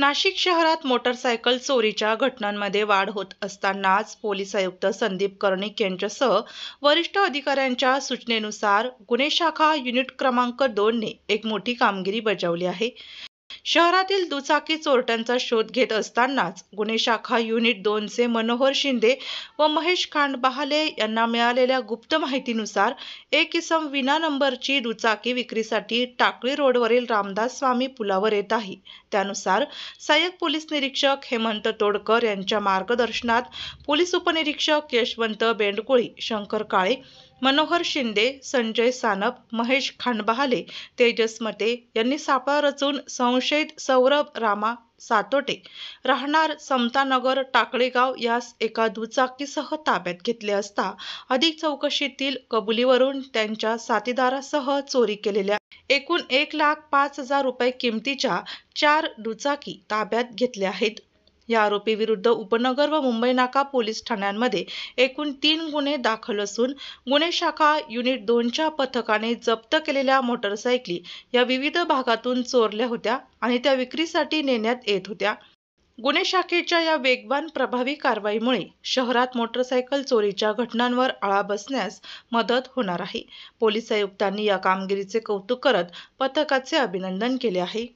नाशिक शहरात मोटारसायकल चोरीच्या घटनांमध्ये वाढ होत असतानाच पोलीस आयुक्त संदीप कर्णिक यांच्यासह वरिष्ठ अधिकाऱ्यांच्या सूचनेनुसार गुन्हे शाखा युनिट क्रमांक 2 ने एक मोठी कामगिरी बजावली आहे। शहरातील दुचाकी चोरट्यांचा शोध घेत असतानाच गुन्हे शाखा युनिट 2 चे मनोहर शिंदे व महेश खांडबहाले यांना मिळालेल्या गुप्त माहितीनुसार एक इसम विना नंबरची दुचाकी विक्रीसाठी टाकळी रोडवरील रामदास स्वामी पुलावर येत आहे। त्यानुसार सहाय्यक पोलीस निरीक्षक हेमंत तोडकर यांच्या मार्गदर्शनात पोलीस उपनिरीक्षक यशवंत बेंडकोळी, शंकर काळे, मनोहर शिंदे, संजय सानप, महेश खांडबहाले, तेजस मते यांनी सापळा रचून संशयित सौरभ रामा सातोटे राहणार समतानगर टाकळेगाव यास एका दुचाकीसह ताब्यात घेतले असता अधिक चौकशीतील कबुलीवरून त्यांच्या साथीदारासह चोरी केलेल्या एकूण 1,05,000 रुपये किमतीच्या 4 दुचाकी ताब्यात घेतल्या आहेत। या आरोपीविरुद्ध उपनगर व मुंबई नाका पोलीस ठाण्यांमध्ये एकूण 3 गुन्हे दाखल असून गुन्हे शाखा युनिट 2च्या पथकाने जप्त केलेल्या मोटारसायकली या विविध भागातून चोरल्या होत्या आणि त्या विक्रीसाठी नेण्यात येत होत्या। गुन्हे शाखेच्या या वेगवान प्रभावी कारवाईमुळे शहरात मोटारसायकल चोरीच्या घटनांवर आळा बसण्यास मदत होणार आहे। पोलीस आयुक्तांनी या कामगिरीचे कौतुक करत पथकाचे अभिनंदन केले आहे।